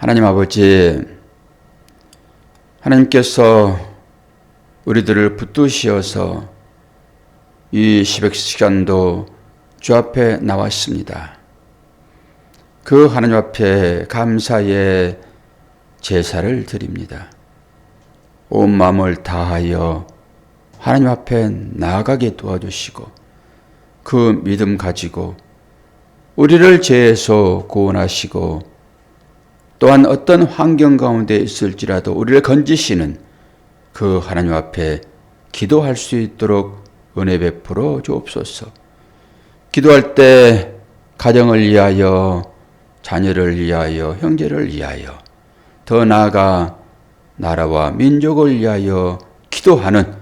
하나님 아버지, 하나님께서 우리들을 붙드시어서 이 새벽 시간도 주 앞에 나왔습니다. 그 하나님 앞에 감사의 제사를 드립니다. 온 마음을 다하여 하나님 앞에 나아가게 도와주시고 그 믿음 가지고 우리를 죄에서 구원하시고 또한 어떤 환경 가운데 있을지라도 우리를 건지시는 그 하나님 앞에 기도할 수 있도록 은혜 베풀어 주옵소서. 기도할 때 가정을 위하여, 자녀를 위하여, 형제를 위하여, 더 나아가 나라와 민족을 위하여 기도하는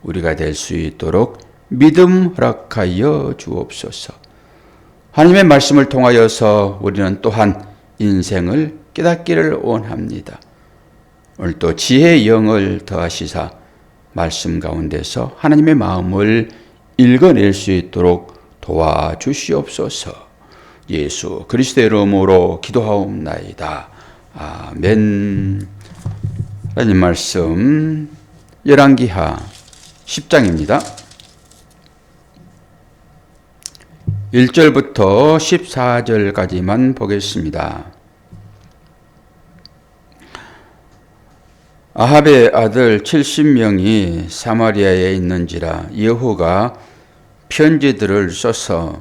우리가 될 수 있도록 믿음 허락하여 주옵소서. 하나님의 말씀을 통하여서 우리는 또한 인생을 깨닫기를 원합니다. 오늘도 지혜의 영을 더하시사 말씀 가운데서 하나님의 마음을 읽어낼 수 있도록 도와주시옵소서. 예수 그리스도의 이름으로 기도하옵나이다. 아멘. 하나님 말씀 열왕기하 10장입니다. 1절부터 14절까지만 보겠습니다. 아합의 아들 70명이 사마리아에 있는지라 여호가 편지들을 써서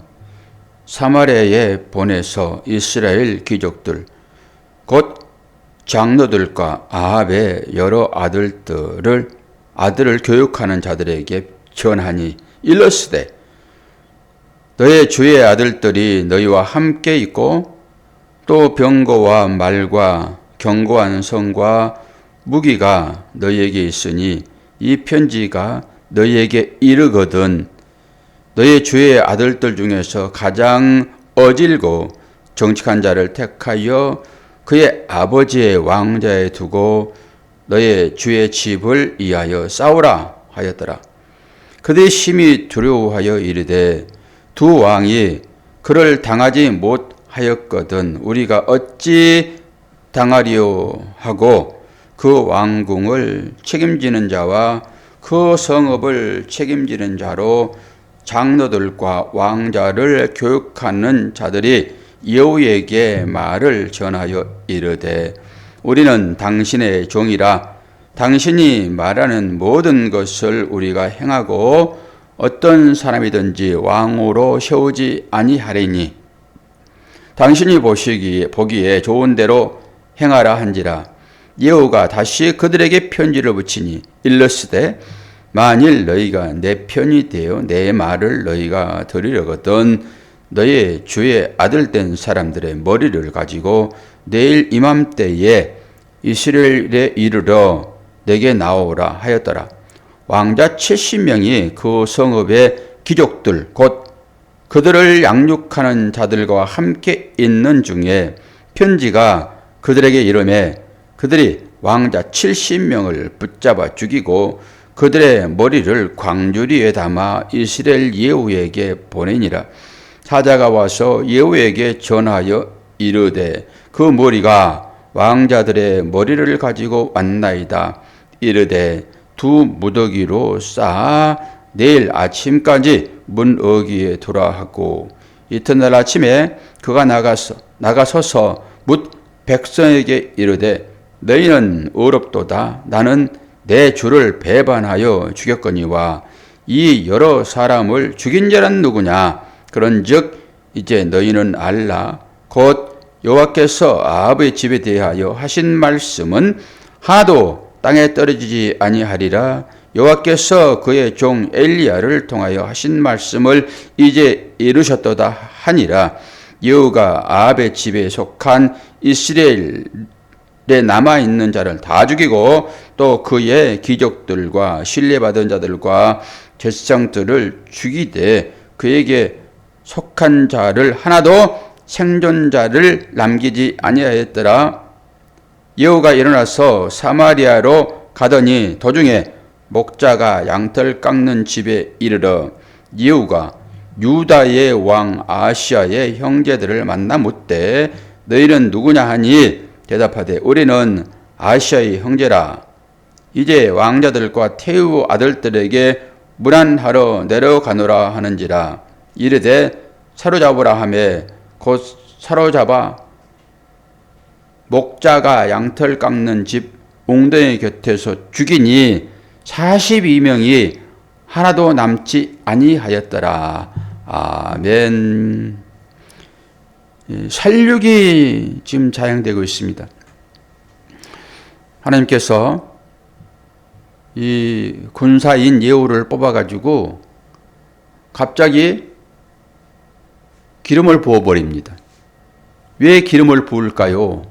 사마리아에 보내서 이스라엘 귀족들 곧 장로들과 아합의 여러 아들을 교육하는 자들에게 전하니 일렀으되 너의 주의 아들들이 너희와 함께 있고 또 병거와 말과 견고한 성과 무기가 너희에게 있으니 이 편지가 너희에게 이르거든 너희 주의 아들들 중에서 가장 어질고 정직한 자를 택하여 그의 아버지의 왕자에 두고 너희 주의 집을 위하여 싸우라 하였더라. 그들이 심히 두려워하여 이르되 두 왕이 그를 당하지 못하였거든 우리가 어찌 당하리요 하고 그 왕궁을 책임지는 자와 그 성읍을 책임지는 자로 장로들과 왕자를 교육하는 자들이 여호에게 말을 전하여 이르되 우리는 당신의 종이라 당신이 말하는 모든 것을 우리가 행하고 어떤 사람이든지 왕으로 세우지 아니하리니 당신이 보기에 좋은 대로 행하라 한지라. 여호가 다시 그들에게 편지를 붙이니 일렀으되 만일 너희가 내 편이 되어 내 말을 너희가 들으려거든 너희 주의 아들 된 사람들의 머리를 가지고 내일 이맘때에 이스라엘에 이르러 내게 나오라 하였더라. 왕자 70명이 그 성읍의 귀족들 곧 그들을 양육하는 자들과 함께 있는 중에 편지가 그들에게 이르매 그들이 왕자 70명을 붙잡아 죽이고 그들의 머리를 광주리에 담아 이스라엘 예후에게 보내니라. 사자가 와서 예후에게 전하여 이르되 그 머리가 왕자들의 머리를 가지고 왔나이다. 이르되 두 무더기로 쌓아 내일 아침까지 문 어귀에 두라 하고 이튿날 아침에 그가 나가서서 뭇 백성에게 이르되 너희는 의롭도다. 나는 내 주를 배반하여 죽였거니와 이 여러 사람을 죽인 자는 누구냐? 그런즉 이제 너희는 알라. 곧 여호와께서 아합의 집에 대하여 하신 말씀은 하나도 땅에 떨어지지 아니하리라. 여호와께서 그의 종 엘리야를 통하여 하신 말씀을 이제 이루셨도다 하니라. 여호가 아합의 집에 속한 이스라엘에 남아있는 자를 다 죽이고 또 그의 귀족들과 신뢰받은 자들과 제사장들을 죽이되 그에게 속한 자를 하나도 생존자를 남기지 아니하였더라. 여호가 일어나서 사마리아로 가더니 도중에 목자가 양털 깎는 집에 이르러 여호가 유다의 왕 아하시아의 형제들을 만나 묻되 너희는 누구냐 하니 대답하되 우리는 아시아의 형제라. 이제 왕자들과 태우 아들들에게 문안하러 내려가노라 하는지라. 이르되 사로잡으라 하매 곧 사로잡아 목자가 양털 깎는 집 웅덩이 곁에서 죽이니 42명이 하나도 남지 아니하였더라. 아멘. 살육이 지금 자행되고 있습니다. 하나님께서 이 군사인 예후를 뽑아가지고 갑자기 기름을 부어버립니다. 왜 기름을 부을까요?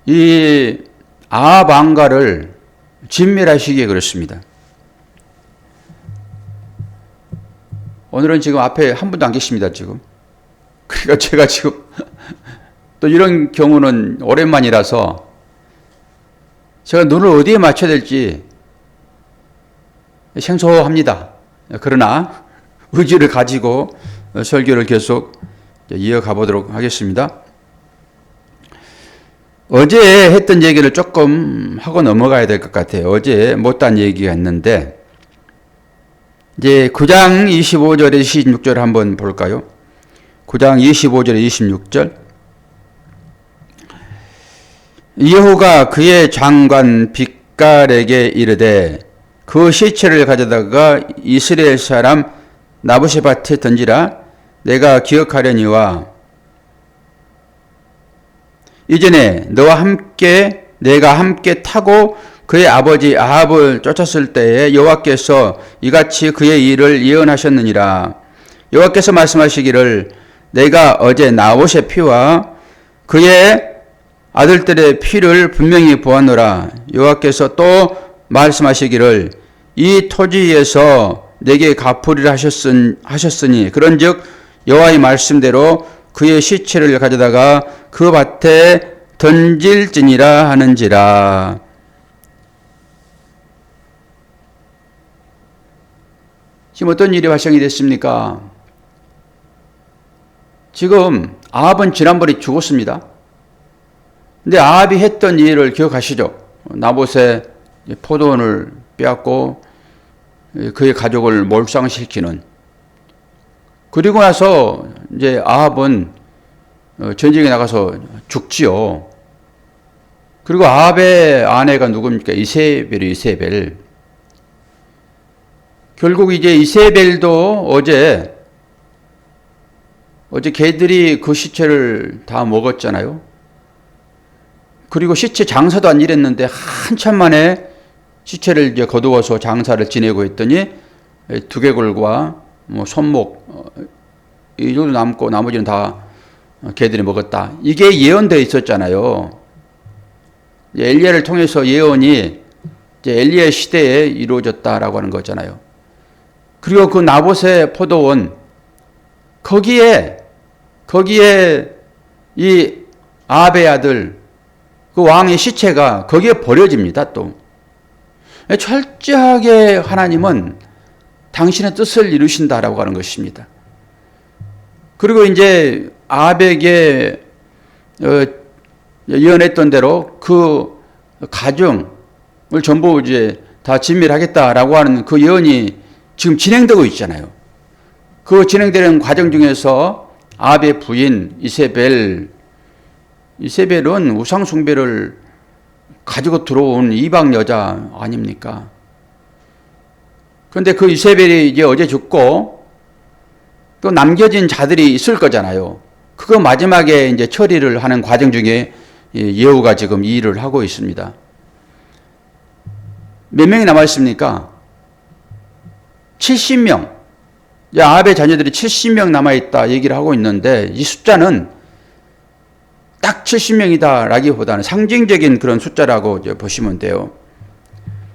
이 아합 왕가를 진멸하시기에 그렇습니다. 오늘은 지금 앞에 한 분도 안 계십니다, 지금. 그러니까 제가 지금 또 이런 경우는 오랜만이라서 제가 눈을 어디에 맞춰야 될지 생소합니다. 그러나 의지를 가지고 설교를 계속 이어가 보도록 하겠습니다. 어제 했던 얘기를 조금 하고 넘어가야 될 것 같아요. 어제 못한 얘기가 있는데 이제 9장 25절에 26절 한번 볼까요? 9장 25절에 26절. 예후가 그의 장관 빅갈에게 이르되 그 시체를 가져다가 이스라엘 사람 나부세밭에 던지라. 내가 기억하려니와 이전에 내가 함께 타고 그의 아버지 아합을 쫓았을 때에 여호와께서 이같이 그의 일을 예언하셨느니라. 여호와께서 말씀하시기를 내가 어제 나봇의 피와 그의 아들들의 피를 분명히 보았노라. 여호와께서 또 말씀하시기를 이 토지에서 내게 갚으리라 하셨으니 그런즉 여호와의 말씀대로 그의 시체를 가져다가 그 밭에 던질지니라 하는지라. 지금 어떤 일이 발생이 됐습니까? 지금 아합은 지난번에 죽었습니다. 근데 아합이 했던 일을 기억하시죠? 나봇의 포도원을 빼앗고 그의 가족을 몰상시키는. 그리고 나서 이제 아합은 전쟁에 나가서 죽지요. 그리고 아합의 아내가 누굽니까? 이세벨. 결국 이제 이세벨도 어제 개들이 그 시체를 다 먹었잖아요. 그리고 시체 장사도 안 일했는데 한참 만에 시체를 이제 거두어서 장사를 지내고 했더니 두개골과 뭐 손목 이 정도 남고 나머지는 다 개들이 먹었다. 이게 예언되어 있었잖아요. 엘리야를 통해서 예언이 이제 엘리야 시대에 이루어졌다라고 하는 거잖아요. 그리고 그 나봇의 포도원 거기에 이 아합의 아들 그 왕의 시체가 거기에 버려집니다. 또 철저하게 하나님은 당신의 뜻을 이루신다라고 하는 것입니다. 그리고 이제 아합에게 예언했던 대로 그 가정을 전부 이제 다 진멸하겠다라고 하는 그 예언이 지금 진행되고 있잖아요. 그 진행되는 과정 중에서 아합의 부인 이세벨은 우상 숭배를 가지고 들어온 이방 여자 아닙니까? 그런데 그 이세벨이 이제 어제 죽고 또 남겨진 자들이 있을 거잖아요. 그거 마지막에 이제 처리를 하는 과정 중에 예후가 지금 이 일을 하고 있습니다. 몇 명이 남아 있습니까? 70명. 아합의 자녀들이 70명 남아 있다 얘기를 하고 있는데 이 숫자는 딱 70명이다라기보다는 상징적인 그런 숫자라고 이제 보시면 돼요.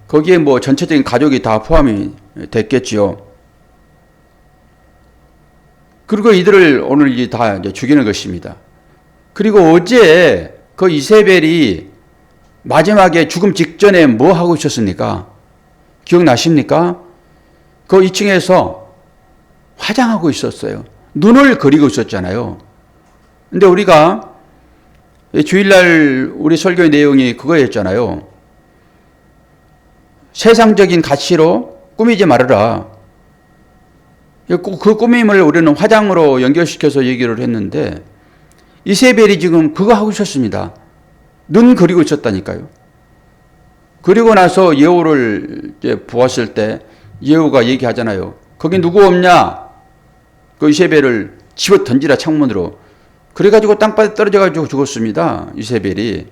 거기에 뭐 전체적인 가족이 다 포함이 됐겠지요. 그리고 이들을 오늘 이제 다 이제 죽이는 것입니다. 그리고 어제 그 이세벨이 마지막에 죽음 직전에 뭐 하고 있었습니까? 기억나십니까? 그 2층에서 화장하고 있었어요. 눈을 그리고 있었잖아요. 근데 우리가 주일날 우리 설교의 내용이 그거였잖아요. 세상적인 가치로 꾸미지 말아라. 그 꾸밈을 우리는 화장으로 연결시켜서 얘기를 했는데 이세벨이 지금 그거 하고 있었습니다. 눈 그리고 있었다니까요. 그리고 나서 예후를 보았을 때 예후가 얘기하잖아요. 거기 누구 없냐? 그 이세벨을 집어 던지라 창문으로. 그래가지고 땅바닥에 떨어져가지고 죽었습니다. 이세벨이.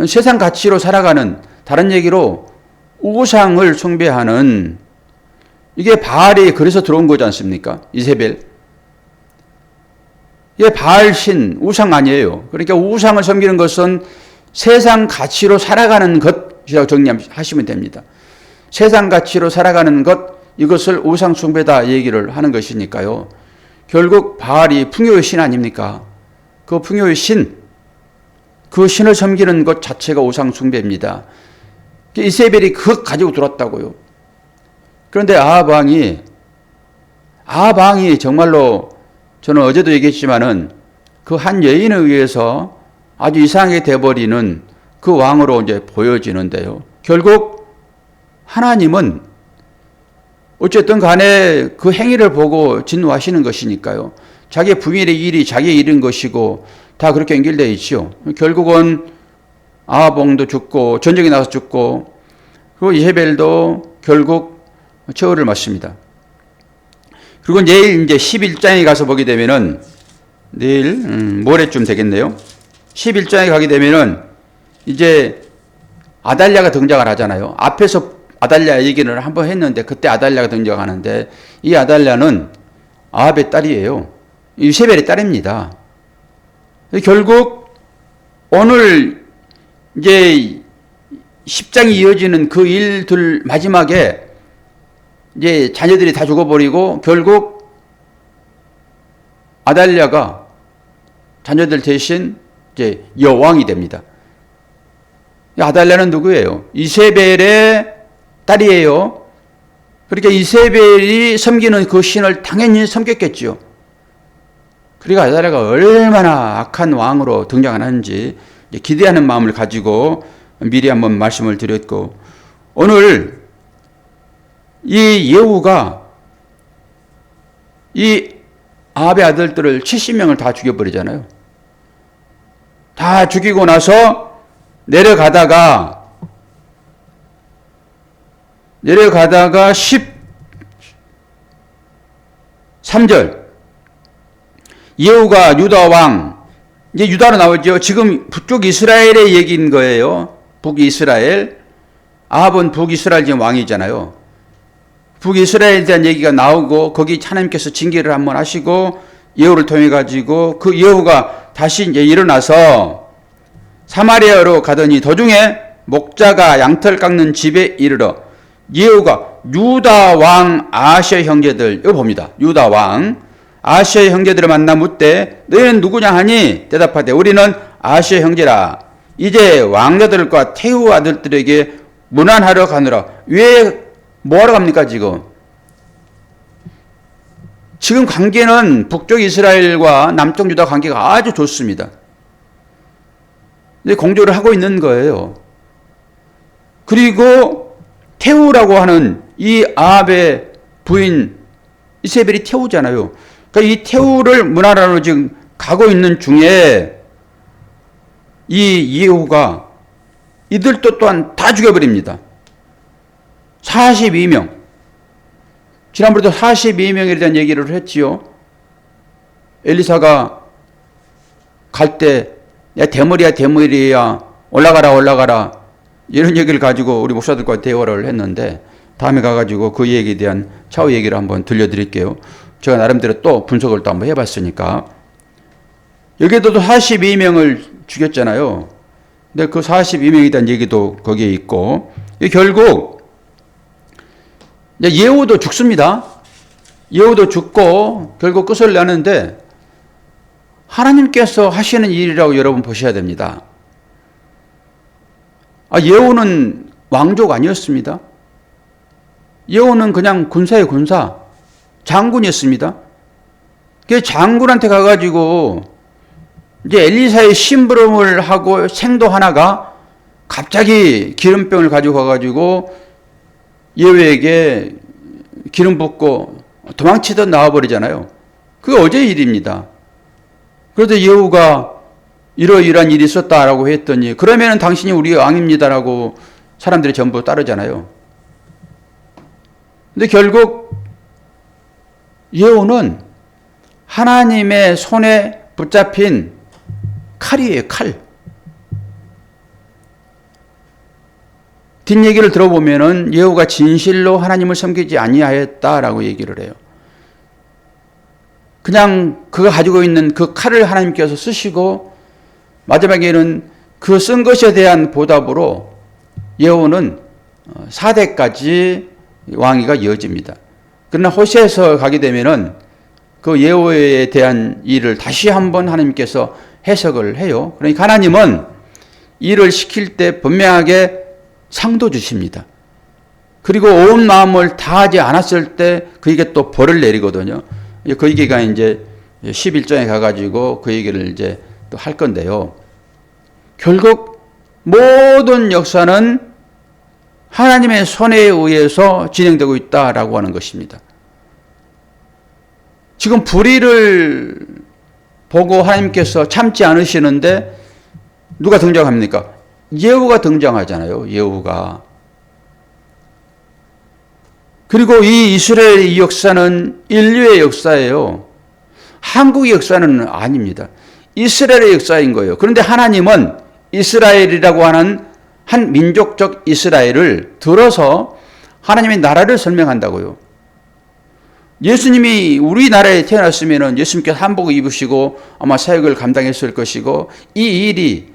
세상 가치로 살아가는, 다른 얘기로 우상을 숭배하는, 이게 바알이 그래서 들어온 거지 않습니까? 이세벨. 이게 바알신, 우상 아니에요. 그러니까 우상을 섬기는 것은 세상 가치로 살아가는 것이라고 정리하시면 됩니다. 세상 가치로 살아가는 것, 이것을 우상 숭배다 얘기를 하는 것이니까요. 결국 바알이 풍요의 신 아닙니까? 그 풍요의 신, 그 신을 섬기는 것 자체가 우상 숭배입니다. 이세벨이 그것 가지고 들었다고요. 그런데 아합왕이 정말로 저는 어제도 얘기했지만은 그 한 여인에 의해서 아주 이상하게 돼버리는 그 왕으로 이제 보여지는데요. 결국 하나님은 어쨌든 간에 그 행위를 보고 진노하시는 것이니까요. 자기의 부인의 일이 자기의 일인 것이고 다 그렇게 연결되어 있죠. 결국은 아합 왕도 죽고 전쟁에 나가서 죽고 그리고 이세벨도 결국 처우를 맞습니다. 그리고 내일 이제 11장에 가서 보게 되면은 내일 모레쯤 되겠네요. 11장에 가게 되면은 이제 아달랴가 등장을 하잖아요. 앞에서 아달랴 얘기를 한번 했는데 그때 아달랴가 등장하는데 이 아달랴는 아합의 딸이에요. 이세벨의 딸입니다. 결국 오늘 이제 10장이 이어지는 그 일들 마지막에 이제 자녀들이 다 죽어버리고 결국 아달랴가 자녀들 대신 이제 여왕이 됩니다. 아달랴는 누구예요? 이세벨의 딸이에요. 그러니까 이세벨이 섬기는 그 신을 당연히 섬겼겠죠. 그러니까 아달랴가 얼마나 악한 왕으로 등장하는지 기대하는 마음을 가지고 미리 한번 말씀을 드렸고, 오늘 이 예후가 이 아합의 아들들을 70명을 다 죽여버리잖아요. 다 죽이고 나서 내려가다가 13절 예후가 유다 왕, 이제 유다로 나오죠. 지금 북쪽 이스라엘의 얘기인 거예요. 북이스라엘. 아합은 북이스라엘 지금 왕이잖아요. 북이스라엘에 대한 얘기가 나오고 거기 하나님께서 징계를 한번 하시고 예후를 통해 가지고 그 예후가 다시 이제 일어나서 사마리아로 가더니 도중에 목자가 양털 깎는 집에 이르러 예후가 유다 왕 아하시아의 형제들, 이거 봅니다. 유다 왕 아하시아의 형제들을 만나 묻되 너희는 누구냐 하니 대답하되 우리는 아하시아 형제라. 이제 왕자들과 태후 아들들에게 문안하러 가느라. 왜 뭐하러 갑니까 지금? 지금 관계는 북쪽 이스라엘과 남쪽 유다 관계가 아주 좋습니다. 근데 공조를 하고 있는 거예요. 그리고 태후라고 하는 이 아합의 부인 이세벨이 태후잖아요. 그러니까 이 태후를 문하라로 지금 가고 있는 중에 이 예후가 이들도 또한 다 죽여버립니다. 42명. 지난번에도 42명에 대한 얘기를 했지요. 엘리사가 갈 때 야 대머리야 올라가라 이런 얘기를 가지고 우리 목사들과 대화를 했는데 다음에 가가지고 그 얘기에 대한 차후 얘기를 한번 들려드릴게요. 제가 나름대로 또 분석을 또 한번 해봤으니까. 여기에도 42명을 죽였잖아요. 근데 그 42명에 대한 얘기도 거기에 있고, 결국 예후도 죽습니다. 예후도 죽고 결국 끝을 내는데 하나님께서 하시는 일이라고 여러분 보셔야 됩니다. 예후는 왕족 아니었습니다. 예후는 그냥 군사의 군사, 장군이었습니다. 그 장군한테 가가지고 이제 엘리사의 심부름을 하고 생도 하나가 갑자기 기름병을 가지고 가가지고 예후에게 기름 붓고 도망치듯 나와버리잖아요. 그게 어제 일입니다. 그래도 예후가 이러이러한 일이 있었다라고 했더니 그러면은 당신이 우리 왕입니다라고 사람들이 전부 따르잖아요. 근데 결국 예후는 하나님의 손에 붙잡힌 칼이에요, 칼. 뒷얘기를 들어보면은 예후가 진실로 하나님을 섬기지 아니하였다라고 얘기를 해요. 그냥 그가 가지고 있는 그 칼을 하나님께서 쓰시고 마지막에는 그 쓴 것에 대한 보답으로 예후는 4대까지 왕위가 이어집니다. 그러나 호세에서 가게 되면은 그 예후에 대한 일을 다시 한번 하나님께서 해석을 해요. 그러니까 하나님은 일을 시킬 때 분명하게 상도 주십니다. 그리고 온 마음을 다하지 않았을 때 그에게 또 벌을 내리거든요. 그 얘기가 이제 11장에 가가지고 그 얘기를 이제 또 할 건데요. 결국 모든 역사는 하나님의 손에 의해서 진행되고 있다라고 하는 것입니다. 지금 불의를 보고 하나님께서 참지 않으시는데 누가 등장합니까? 예후가 등장하잖아요. 예후가. 그리고 이 이스라엘의 이 역사는 인류의 역사예요. 한국의 역사는 아닙니다. 이스라엘의 역사인 거예요. 그런데 하나님은 이스라엘이라고 하는 한 민족적 이스라엘을 들어서 하나님의 나라를 설명한다고요. 예수님이 우리나라에 태어났으면 예수님께서 한복을 입으시고 아마 사역을 감당했을 것이고 이 일이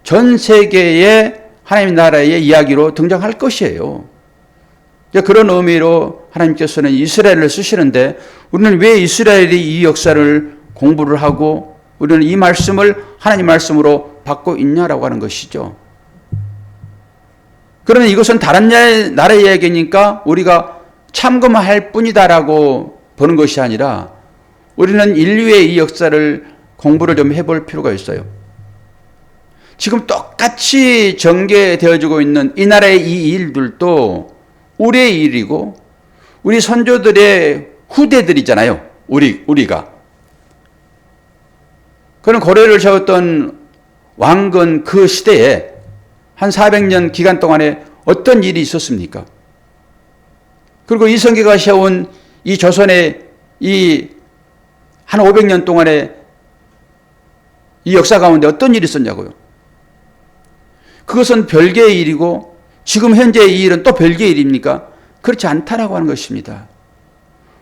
전 세계의 하나님 나라의 이야기로 등장할 것이에요. 그런 의미로 하나님께서는 이스라엘을 쓰시는데 우리는 왜 이스라엘이 이 역사를 공부를 하고 우리는 이 말씀을 하나님 말씀으로 받고 있냐라고 하는 것이죠. 그러면 이것은 다른 나라의 이야기니까 우리가 참고할 뿐이다라고 보는 것이 아니라 우리는 인류의 이 역사를 공부를 좀 해볼 필요가 있어요. 지금 똑같이 전개되어지고 있는 이 나라의 이 일들도 우리의 일이고 우리 선조들의 후대들이잖아요. 우리가. 그런 고려를 세웠던 왕건 그 시대에 한 400년 기간 동안에 어떤 일이 있었습니까? 그리고 이성계가 세운 이 조선의 이 한 500년 동안에 이 역사 가운데 어떤 일이 있었냐고요. 그것은 별개의 일이고 지금 현재의 이 일은 또 별개의 일입니까? 그렇지 않다라고 하는 것입니다.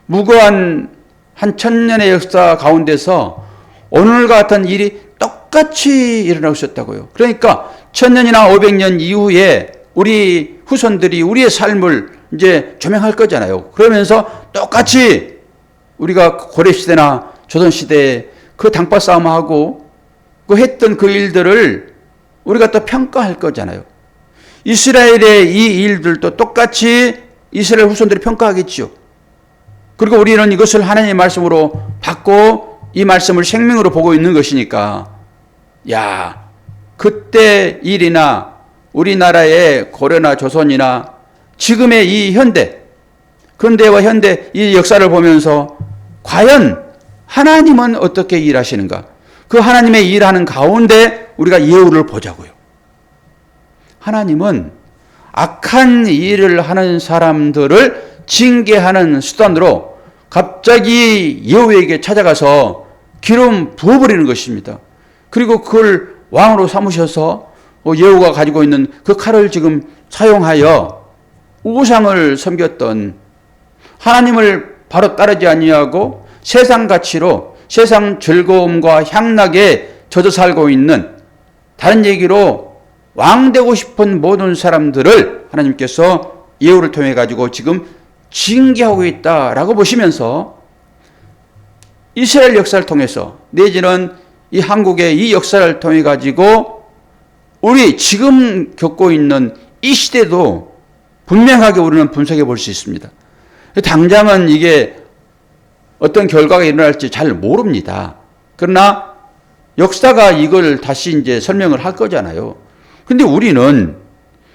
무거운 한 1000년의 역사 가운데서 오늘과 같은 일이 똑같이 일어나고 있었다고요. 그러니까 1000년이나 500년 이후에 우리 후손들이 우리의 삶을 이제 조명할 거잖아요. 그러면서 똑같이 우리가 고려시대나 조선시대에 그 당파 싸움하고 그 했던 그 일들을 우리가 또 평가할 거잖아요. 이스라엘의 이 일들도 똑같이 이스라엘 후손들이 평가하겠죠. 그리고 우리는 이것을 하나님의 말씀으로 받고 이 말씀을 생명으로 보고 있는 것이니까 야, 그때 일이나 우리나라의 고려나 조선이나 지금의 이 현대, 근대와 현대 이 역사를 보면서 과연 하나님은 어떻게 일하시는가? 그 하나님의 일하는 가운데 우리가 예후를 보자고요. 하나님은 악한 일을 하는 사람들을 징계하는 수단으로 갑자기 예후에게 찾아가서 기름 부어버리는 것입니다. 그리고 그걸 왕으로 삼으셔서 예후가 가지고 있는 그 칼을 지금 사용하여 우상을 섬겼던 하나님을 바로 따르지 아니하고 세상 가치로 세상 즐거움과 향락에 젖어 살고 있는, 다른 얘기로 왕 되고 싶은 모든 사람들을 하나님께서 예후를 통해 가지고 지금 징계하고 있다라고 보시면서 이스라엘 역사를 통해서 내지는 이 한국의 이 역사를 통해 가지고 우리 지금 겪고 있는 이 시대도 분명하게 우리는 분석해 볼 수 있습니다. 당장은 이게 어떤 결과가 일어날지 잘 모릅니다. 그러나 역사가 이걸 다시 이제 설명을 할 거잖아요. 근데 우리는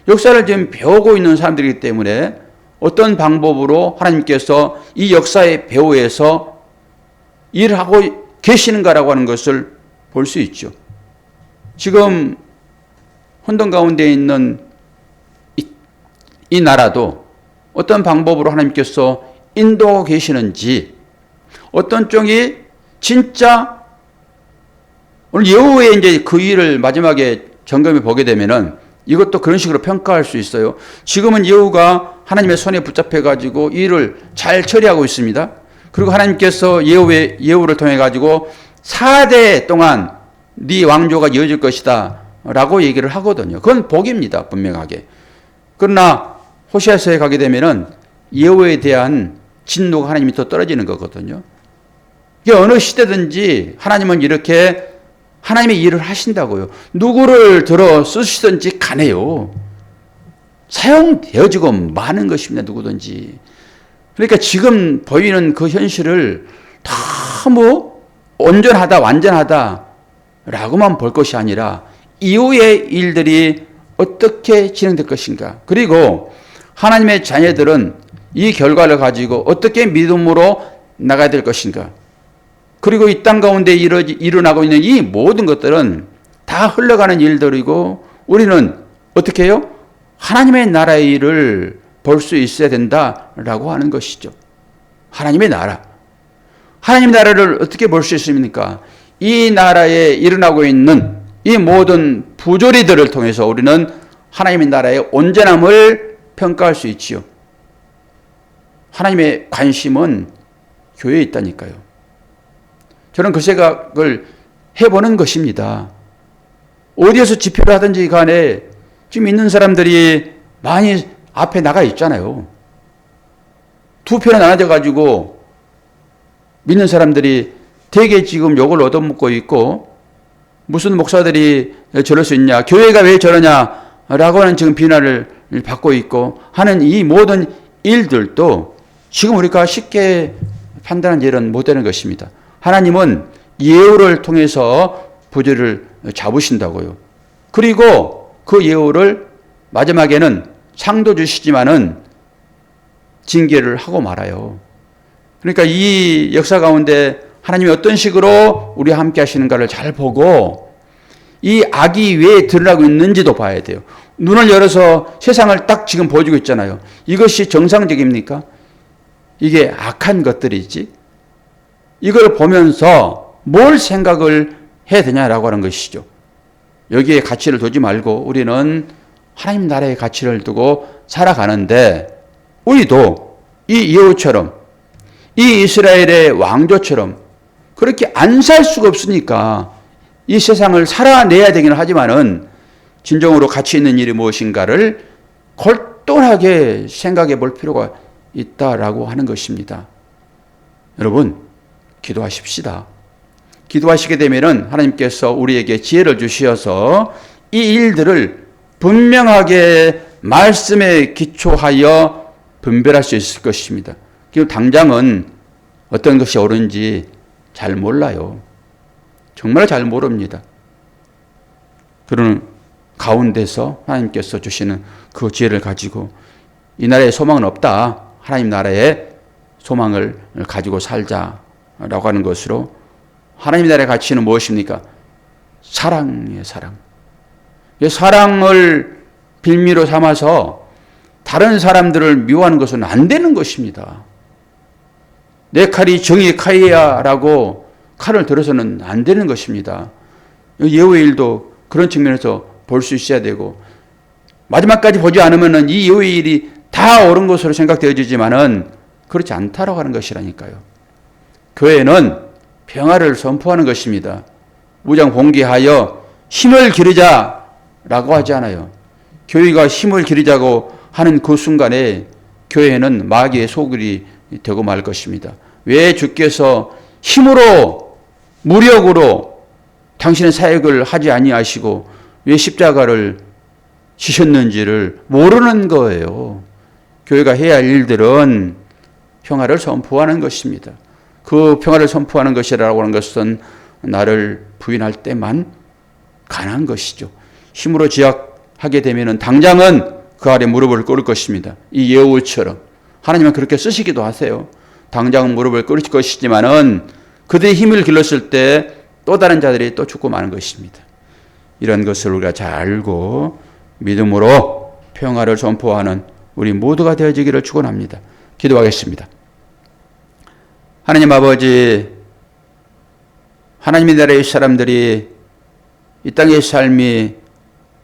역사를 지금 배우고 있는 사람들이기 때문에 어떤 방법으로 하나님께서 이 역사의 배후에서 일을 하고 계시는가라고 하는 것을 볼 수 있죠. 지금 혼돈 가운데 있는 이 나라도 어떤 방법으로 하나님께서 인도하고 계시는지, 어떤 쪽이 진짜 오늘 예후에 이제 그 일을 마지막에 점검해 보게 되면은 이것도 그런 식으로 평가할 수 있어요. 지금은 예후가 하나님의 손에 붙잡혀 가지고 일을 잘 처리하고 있습니다. 그리고 하나님께서 예후를 통해 가지고 4대 동안 네 왕조가 이어질 것이다 라고 얘기를 하거든요. 그건 복입니다, 분명하게. 그러나 호시아서에 가게 되면은 예후에 대한 진노가 하나님이 더 떨어지는 거거든요. 이게 어느 시대든지 하나님은 이렇게 하나님의 일을 하신다고요. 누구를 들어 쓰시든지 간에요. 사용되어지고 마는 것입니다, 누구든지. 그러니까 지금 보이는 그 현실을 다 뭐 온전하다, 완전하다 라고만 볼 것이 아니라 이후의 일들이 어떻게 진행될 것인가. 그리고 하나님의 자녀들은 이 결과를 가지고 어떻게 믿음으로 나가야 될 것인가. 그리고 이 땅 가운데 일어나고 있는 이 모든 것들은 다 흘러가는 일들이고 우리는 어떻게 해요? 하나님의 나라의 일을 볼 수 있어야 된다라고 하는 것이죠. 하나님의 나라. 하나님의 나라를 어떻게 볼 수 있습니까? 이 나라에 일어나고 있는 이 모든 부조리들을 통해서 우리는 하나님의 나라의 온전함을 평가할 수 있지요. 하나님의 관심은 교회에 있다니까요. 저는 그 생각을 해보는 것입니다. 어디에서 집회를 하든지 간에 지금 있는 사람들이 많이 앞에 나가 있잖아요. 두 편에 나눠져 가지고 믿는 사람들이 되게 지금 욕을 얻어먹고 있고 무슨 목사들이 저럴 수 있냐, 교회가 왜 저러냐라고 하는 지금 비난을 받고 있고 하는 이 모든 일들도 지금 우리가 쉽게 판단한 일은 못 되는 것입니다. 하나님은 예후를 통해서 부조리를 잡으신다고요. 그리고 그 예후를 마지막에는 상도 주시지만은 징계를 하고 말아요. 그러니까 이 역사 가운데 하나님이 어떤 식으로 우리와 함께 하시는가를 잘 보고 이 악이 왜 드러나고 있는지도 봐야 돼요. 눈을 열어서 세상을 딱 지금 보여주고 있잖아요. 이것이 정상적입니까? 이게 악한 것들이지. 이걸 보면서 뭘 생각을 해야 되냐라고 하는 것이죠. 여기에 가치를 두지 말고 우리는 하나님 나라의 가치를 두고 살아가는데 우리도 이 예후처럼 이 이스라엘의 왕조처럼 그렇게 안 살 수가 없으니까 이 세상을 살아내야 되기는 하지만은 진정으로 가치 있는 일이 무엇인가를 골똘하게 생각해 볼 필요가 있다라고 하는 것입니다. 여러분, 기도하십시다. 기도하시게 되면은 하나님께서 우리에게 지혜를 주시어서 이 일들을 분명하게 말씀에 기초하여 분별할 수 있을 것입니다. 당장은 어떤 것이 옳은지 잘 몰라요. 정말 잘 모릅니다. 그런 가운데서 하나님께서 주시는 그 지혜를 가지고 이 나라에 소망은 없다. 하나님 나라에 소망을 가지고 살자라고 하는 것으로 하나님 나라의 가치는 무엇입니까? 사랑이에요, 사랑. 사랑을 빌미로 삼아서 다른 사람들을 미워하는 것은 안 되는 것입니다. 내 칼이 정의의 칼이야라고 칼을 들어서는 안 되는 것입니다. 예후의 일도 그런 측면에서 볼 수 있어야 되고 마지막까지 보지 않으면 이 예후의 일이 다 옳은 것으로 생각되어지지만은 그렇지 않다라고 하는 것이라니까요. 교회는 평화를 선포하는 것입니다. 무장 봉기하여 힘을 기르자라고 하지 않아요. 교회가 힘을 기르자고 하는 그 순간에 교회는 마귀의 소굴이 되고 말 것입니다. 왜 주께서 힘으로 무력으로 당신의 사역을 하지 아니하시고 왜 십자가를 지셨는지를 모르는 거예요. 교회가 해야 할 일들은 평화를 선포하는 것입니다. 그 평화를 선포하는 것이라고 하는 것은 나를 부인할 때만 가능한 것이죠. 힘으로 제약하게 되면 당장은 그 아래 무릎을 꿇을 것입니다. 이 예후처럼 하나님은 그렇게 쓰시기도 하세요. 당장 무릎을 꿇을 것이지만은 그들의 힘을 길렀을 때 또 다른 자들이 또 죽고 마는 것입니다. 이런 것을 우리가 잘 알고 믿음으로 평화를 선포하는 우리 모두가 되어지기를 축원합니다. 기도하겠습니다. 하나님 아버지, 하나님의 나라의 사람들이 이 땅의 삶이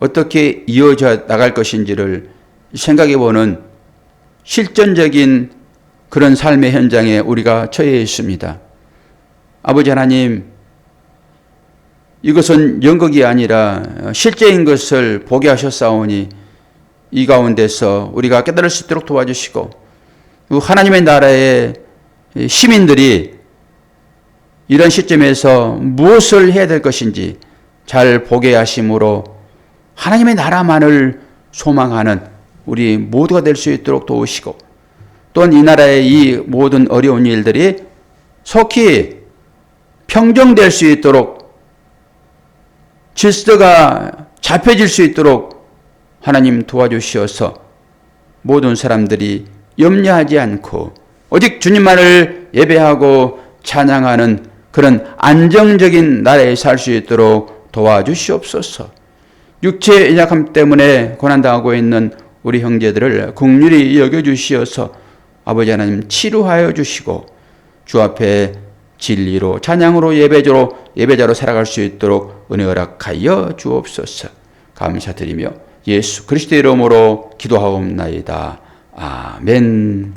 어떻게 이어져 나갈 것인지를 생각해 보는 실전적인 그런 삶의 현장에 우리가 처해 있습니다. 아버지 하나님, 이것은 연극이 아니라 실제인 것을 보게 하셨사오니 이 가운데서 우리가 깨달을 수 있도록 도와주시고 하나님의 나라의 시민들이 이런 시점에서 무엇을 해야 될 것인지 잘 보게 하심으로 하나님의 나라만을 소망하는 우리 모두가 될 수 있도록 도우시고 또한 이 나라의 이 모든 어려운 일들이 속히 평정될 수 있도록 질서가 잡혀질 수 있도록 하나님 도와주시어서 모든 사람들이 염려하지 않고 오직 주님만을 예배하고 찬양하는 그런 안정적인 나라에 살 수 있도록 도와주시옵소서. 육체의 연약함 때문에 고난당하고 있는 우리 형제들을 긍휼히 여겨주시어서 아버지 하나님 치료하여 주시고 주 앞에 진리로 찬양으로 예배자로 살아갈 수 있도록 은혜 허락하여 주옵소서. 감사드리며 예수 그리스도의 이름으로 기도하옵나이다. 아멘.